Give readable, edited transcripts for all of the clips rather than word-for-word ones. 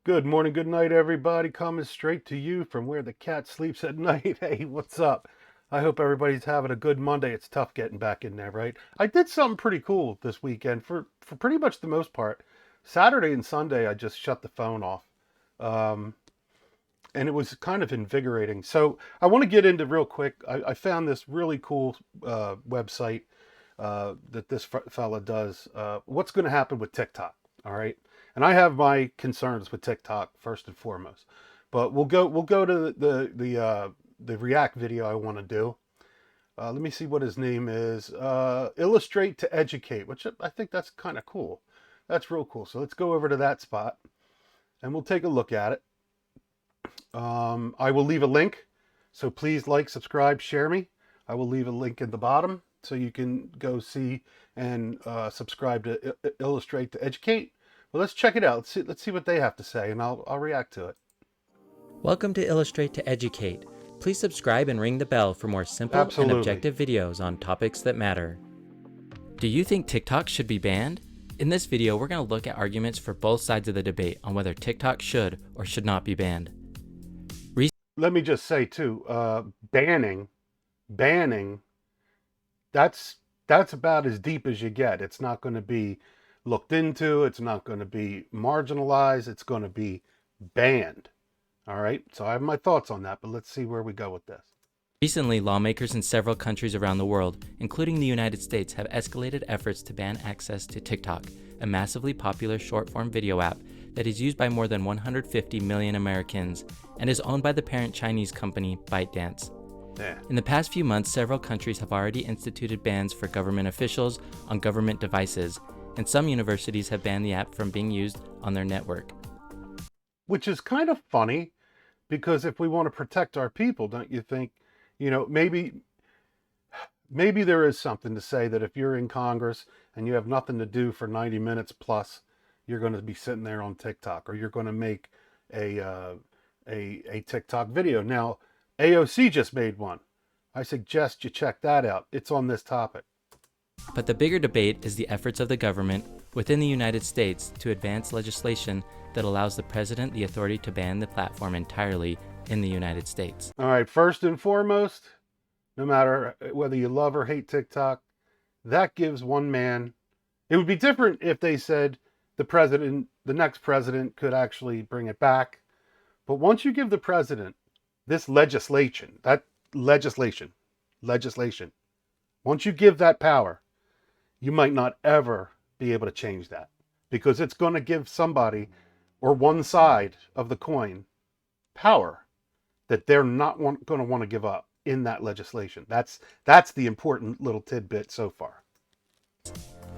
Good morning, good night, everybody. Coming straight to you from where the cat sleeps at night. Hey, what's up? I hope everybody's having a good Monday. It's tough getting back in there, right? I did something pretty cool this weekend for pretty much the most part. Saturday and Sunday, I just shut the phone off. Um, and it was kind of invigorating. So I want to get into real quick. I found this really cool website that this fella does. What's going to happen with TikTok? All right, and I have my concerns with TikTok first and foremost, but we'll go to the React video I want to do. Let me see what his name is. Illustrate to Educate, which I think that's kind of cool. That's real cool. So let's go over to that spot and we'll take a look at it. I will leave a link, so please like, subscribe, share me. I will leave a link in the bottom so you can go see and subscribe to Illustrate to Educate. Well, let's check it out. Let's see what they have to say, and I'll react to it. Welcome to Illustrate to Educate. Please subscribe and ring the bell for more simple and Absolutely. objective videos on topics that matter. Do you think TikTok should be banned? In this video, we're going to look at arguments for both sides of the debate on whether TikTok should or should not be banned. Let me just say too, banning, that's about as deep as you get. It's not going to be looked into. It's not going to be marginalized. It's going to be banned. All right. So I have my thoughts on that, but let's see where we go with this. Recently, lawmakers in several countries around the world, including the United States, have escalated efforts to ban access to TikTok, a massively popular short-form video app that is used by more than 150 million Americans and is owned by the parent Chinese company ByteDance. Yeah. In the past few months, several countries have already instituted bans for government officials on government devices, and some universities have banned the app from being used on their network. Which is kind of funny because if we want to protect our people, don't you think, maybe there is something to say that if you're in Congress and you have nothing to do for 90 minutes plus, you're going to be sitting there on TikTok, or you're going to make a TikTok video. Now, AOC just made one. I suggest you check that out. It's on this topic. But the bigger debate is the efforts of the government within the United States to advance legislation that allows the president the authority to ban the platform entirely in the United States. All right, first and foremost, no matter whether you love or hate TikTok, that gives one man. It would be different if they said the next president could actually bring it back. But once you give the president this legislation, once you give that power, you might not ever be able to change that, because it's going to give somebody or one side of the coin power that they're not going to want to give up in that legislation. That's the important little tidbit so far.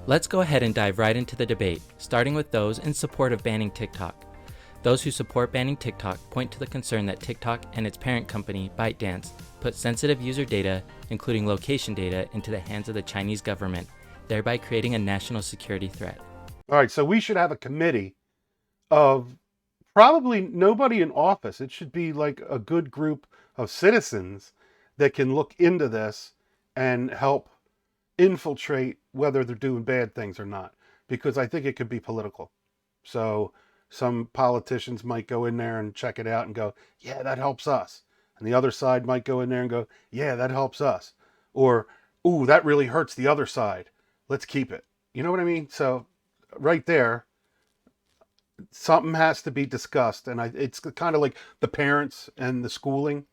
Let's go ahead and dive right into the debate, starting with those in support of banning TikTok. Those who support banning TikTok point to the concern that TikTok and its parent company, ByteDance, put sensitive user data, including location data, into the hands of the Chinese government, thereby creating a national security threat. All right, so we should have a committee of probably nobody in office. It should be like a good group of citizens that can look into this and help infiltrate whether they're doing bad things or not, because I think it could be political. So some politicians might go in there and check it out and go, yeah, that helps us. And the other side might go in there and go, yeah, that helps us. Or, ooh, that really hurts the other side. Let's keep it. You know what I mean? So right there, something has to be discussed. And it's kind of like the parents and the schooling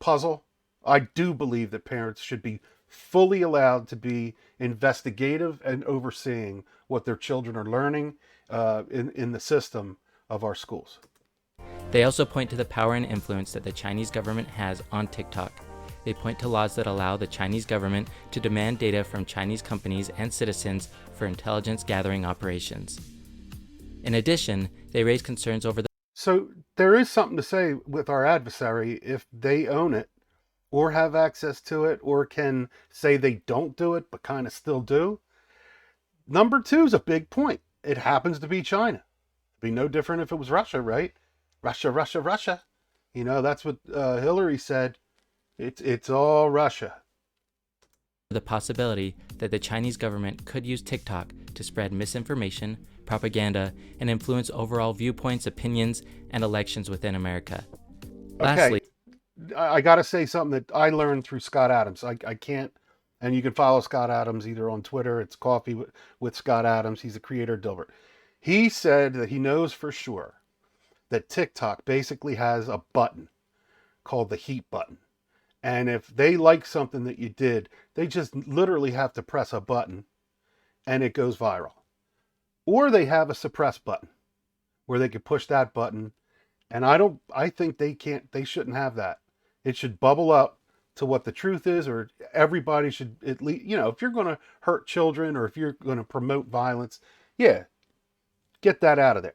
puzzle. I do believe that parents should be fully allowed to be investigative and overseeing what their children are learning in the system of our schools. They also point to the power and influence that the Chinese government has on TikTok. They point to laws that allow the Chinese government to demand data from Chinese companies and citizens for intelligence gathering operations. In addition, they raise concerns over the... So there is something to say with our adversary if they own it or have access to it, or can say they don't do it but kind of still do. Number two is a big point. It happens to be China. It'd be no different if it was Russia, right? Russia, Russia, Russia. That's what Hillary said. It's all Russia. the possibility that the Chinese government could use TikTok to spread misinformation, propaganda, and influence overall viewpoints, opinions, and elections within America. Okay, Lastly, I got to say something that I learned through Scott Adams. I can't, and you can follow Scott Adams either on Twitter. It's Coffee with Scott Adams. He's the creator of Dilbert. He said that he knows for sure that TikTok basically has a button called the heat button. And if they like something that you did, they just literally have to press a button and it goes viral. Or they have a suppress button where they could push that button. And I think they shouldn't have that. It should bubble up to what the truth is, or everybody should at least, if you're going to hurt children or if you're going to promote violence, yeah, get that out of there.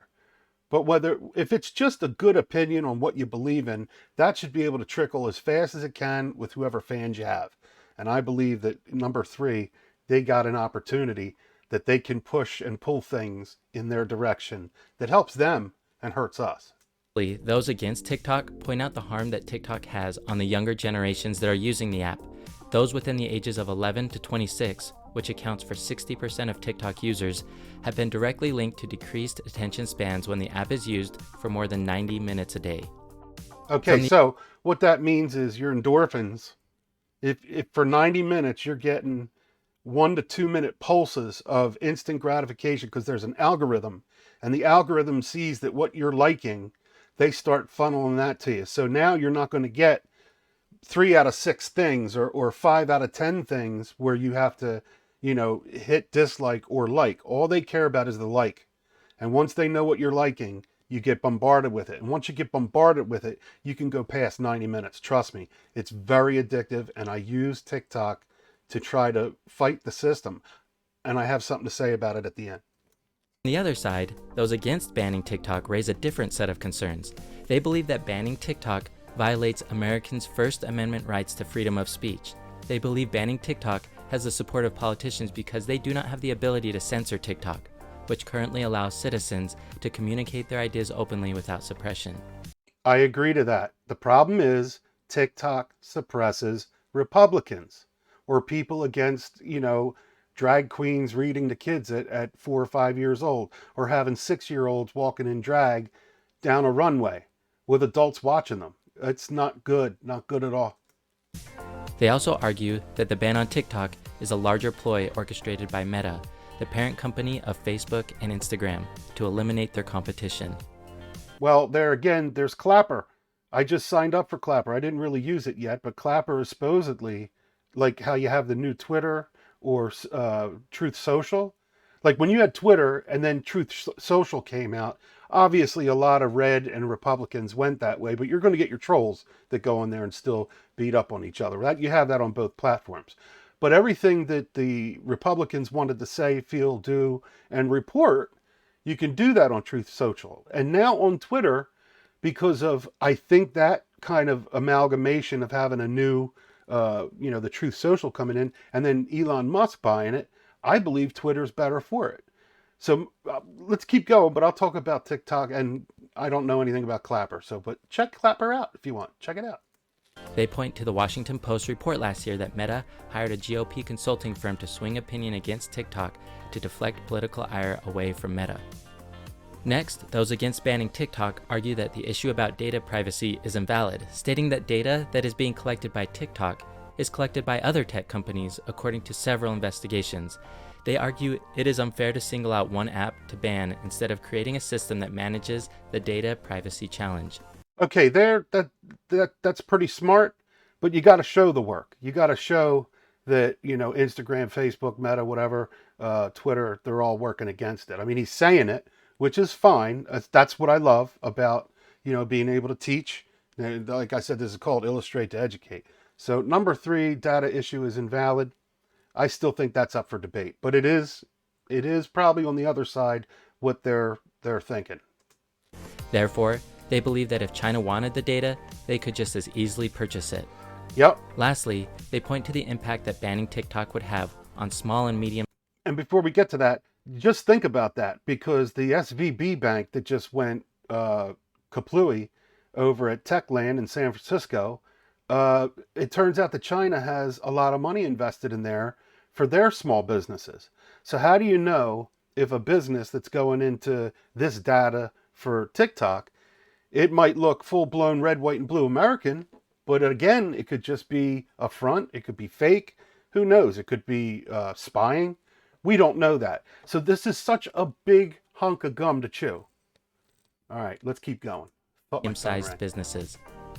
But if it's just a good opinion on what you believe in, that should be able to trickle as fast as it can with whoever fans you have. And I believe that number 3, they got an opportunity that they can push and pull things in their direction that helps them and hurts us. those against TikTok point out the harm that TikTok has on the younger generations that are using the app. Those within the ages of 11 to 26, which accounts for 60% of TikTok users, have been directly linked to decreased attention spans when the app is used for more than 90 minutes a day. Okay, so what that means is your endorphins, if for 90 minutes you're getting 1 to 2 minute pulses of instant gratification because there's an algorithm, and the algorithm sees that what you're liking, they start funneling that to you. So now you're not going to get 3 out of 6 things or 5 out of 10 things where you have to, hit dislike or like. All they care about is the like. And once they know what you're liking, you get bombarded with it. And once you get bombarded with it, you can go past 90 minutes. Trust me, it's very addictive. And I use TikTok to try to fight the system. And I have something to say about it at the end. On the other side, those against banning TikTok raise a different set of concerns. They believe that banning TikTok violates Americans' First Amendment rights to freedom of speech. They believe banning TikTok has the support of politicians because they do not have the ability to censor TikTok, which currently allows citizens to communicate their ideas openly without suppression. I agree to that. The problem is TikTok suppresses Republicans or people against, drag queens reading to kids at 4 or 5 years old, or having 6-year-olds walking in drag down a runway with adults watching them. It's not good at all. They also argue that the ban on TikTok is a larger ploy orchestrated by Meta, the parent company of Facebook and Instagram, to eliminate their competition. Well, there again, there's Clapper. I just signed up for Clapper. I didn't really use it yet, but Clapper is supposedly like how you have the new Twitter or Truth Social. Like when you had Twitter and then Truth Social came out, obviously a lot of red and Republicans went that way, but you're going to get your trolls that go in there and still beat up on each other. You have that on both platforms. But everything that the Republicans wanted to say, feel, do, and report, you can do that on Truth Social. And now on Twitter, because of, I think, that kind of amalgamation of having a new, the Truth Social coming in, and then Elon Musk buying it, I believe Twitter's better for it. So let's keep going, but I'll talk about TikTok, and I don't know anything about Clapper. But check Clapper out if you want. Check it out. They point to the Washington Post report last year that Meta hired a GOP consulting firm to swing opinion against TikTok to deflect political ire away from Meta. Next, those against banning TikTok argue that the issue about data privacy is invalid, stating that data that is being collected by TikTok is collected by other tech companies, according to several investigations. They argue it is unfair to single out one app to ban instead of creating a system that manages the data privacy challenge. Okay, that's pretty smart, but you got to show the work. You got to show that, Instagram, Facebook, Meta, whatever, Twitter, they're all working against it. I mean, he's saying it, which is fine. That's what I love about, being able to teach. And like I said, this is called Illustrate to Educate. So number 3, data issue is invalid. I still think that's up for debate, but it is probably on the other side what they're thinking. Therefore, they believe that if China wanted the data, they could just as easily purchase it. Yep. Lastly, they point to the impact that banning TikTok would have on small and medium. And before we get to that, just think about that, because the SVB bank that just went kaplooey over at Techland in San Francisco, It turns out that China has a lot of money invested in there for their small businesses. So how do you know if a business that's going into this data for TikTok, it might look full blown red, white, and blue American, but again, it could just be a front. It could be fake. Who knows? It could be spying. We don't know that. So this is such a big hunk of gum to chew. All right, let's keep going. Thought my phone Medium-sized rang. businesses.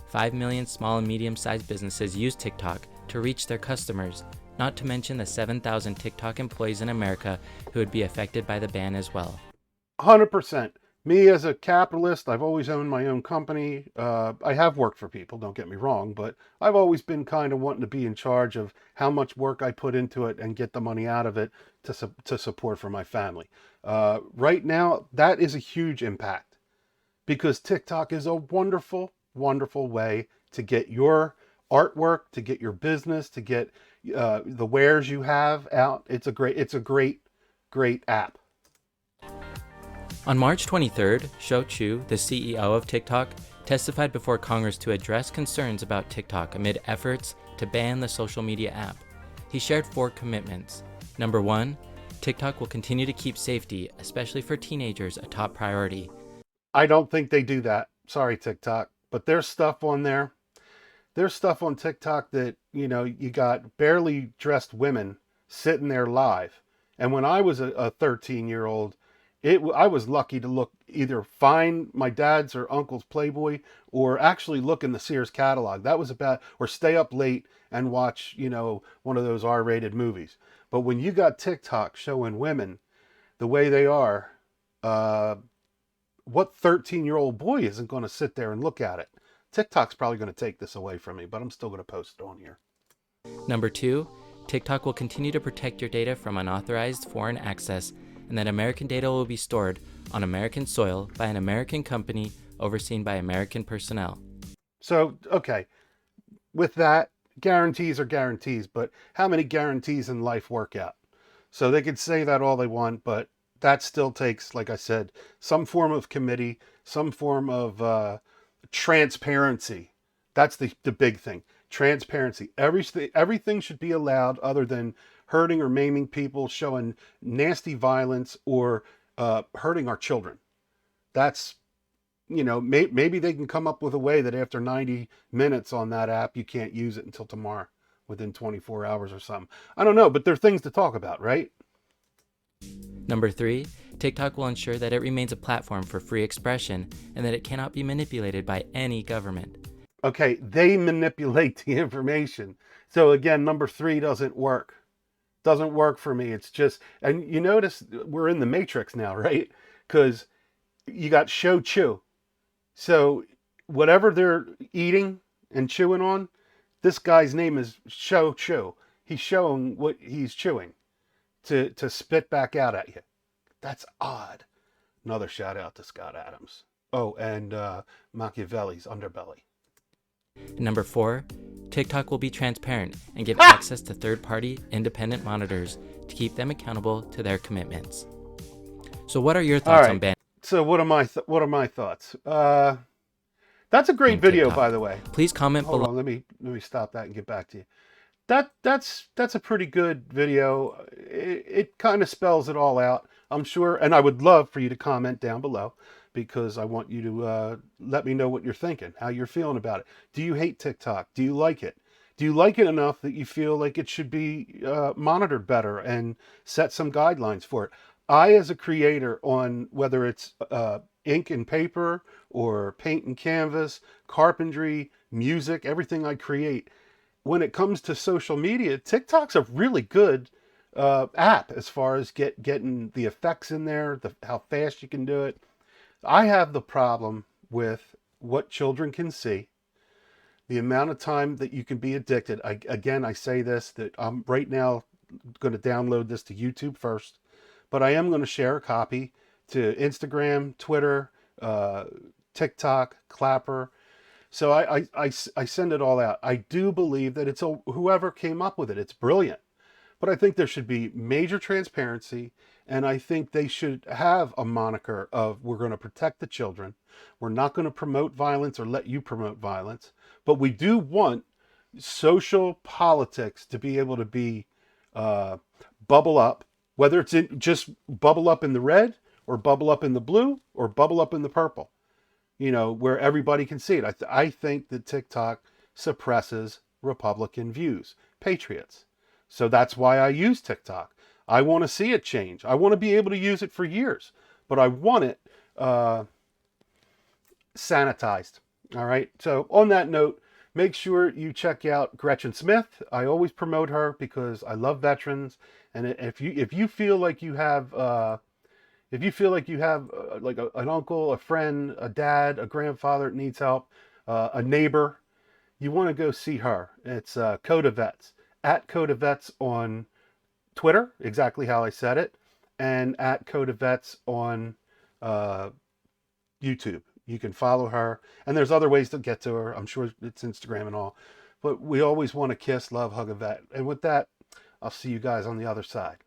5 million small and medium-sized businesses use TikTok to reach their customers, not to mention the 7,000 TikTok employees in America who would be affected by the ban as well. 100%. Me as a capitalist, I've always owned my own company. I have worked for people, don't get me wrong, but I've always been kind of wanting to be in charge of how much work I put into it and get the money out of it to support for my family. Right now, that is a huge impact because TikTok is a wonderful, wonderful way to get your artwork, to get your business, to get the wares you have out. It's a great app. On March 23rd, Shou Chu, the CEO of TikTok, testified before Congress to address concerns about TikTok amid efforts to ban the social media app. He shared 4 commitments. Number 1, TikTok will continue to keep safety, especially for teenagers, a top priority. I don't think they do that. Sorry, TikTok. But there's stuff on there. There's stuff on TikTok that, you got barely dressed women sitting there live. And when I was a 13-year-old, I was lucky to find my dad's or uncle's Playboy or actually look in the Sears catalog. That was about, or stay up late and watch, one of those R-rated movies. But when you got TikTok showing women the way they are, what 13-year-old boy isn't going to sit there and look at it? TikTok's probably going to take this away from me, but I'm still going to post it on here. Number 2, TikTok will continue to protect your data from unauthorized foreign access, and that American data will be stored on American soil by an American company overseen by American personnel. So, okay, with that, guarantees are guarantees, but how many guarantees in life work out? So they could say that all they want, but that still takes, like I said, some form of committee, some form of transparency. That's the big thing. Transparency. Everything should be allowed other than hurting or maiming people, showing nasty violence, or hurting our children. That's, maybe they can come up with a way that after 90 minutes on that app, you can't use it until tomorrow, within 24 hours or something. I don't know, but there are things to talk about, right? Number 3, TikTok will ensure that it remains a platform for free expression and that it cannot be manipulated by any government. Okay, they manipulate the information. So again, number 3 doesn't work. Doesn't work for me. It's just, and you notice we're in the matrix now, right? Because you got Shou Chu. So whatever they're eating and chewing on, this guy's name is Shou Chu. He's showing what he's chewing to spit back out at you. That's odd. Another shout out to Scott Adams. Oh, and Machiavelli's underbelly. Number 4, TikTok will be transparent and give access to third-party independent monitors to keep them accountable to their commitments. So what are your thoughts on banning So what are my thoughts? That's a great video, TikTok? by the way. Please comment Hold below. on, let me stop that and get back to you. That's a pretty good video. It kind of spells it all out, I'm sure, and I would love for you to comment down below because I want you to let me know what you're thinking, how you're feeling about it. Do you hate TikTok? Do you like it? Do you like it enough that you feel like it should be monitored better and set some guidelines for it? I, as a creator, on whether it's ink and paper or paint and canvas, carpentry, music, everything I create, when it comes to social media, TikTok's a really good app as far as getting the effects in there, how fast you can do it. I have the problem with what children can see, the amount of time that you can be addicted. I say this, that I'm right now going to download this to YouTube first, but I am going to share a copy to Instagram, Twitter, TikTok, Clapper. So I send it all out. I do believe that it's whoever came up with it. It's brilliant. But I think there should be major transparency, and I think they should have a moniker of, we're going to protect the children. We're not going to promote violence or let you promote violence. But we do want social politics to be able to be uh, bubble up, whether it's in just bubble up in the red or bubble up in the blue or bubble up in the purple, where everybody can see it. I think that TikTok suppresses Republican views, patriots. So that's why I use TikTok. I want to see it change. I want to be able to use it for years, but I want it uh, sanitized. All right. So on that note, make sure you check out Gretchen Smith. I always promote her because I love veterans, and if you feel like you have like an uncle, a friend, a dad, a grandfather that needs help, a neighbor, you want to go see her. It's Coda Vets, at Coda Vets on Twitter, exactly how I said it, and at Coda Vets on uh, YouTube. You can follow her, and there's other ways to get to her. I'm sure it's Instagram and all. But we always want to kiss, love, hug a vet. And with that, I'll see you guys on the other side.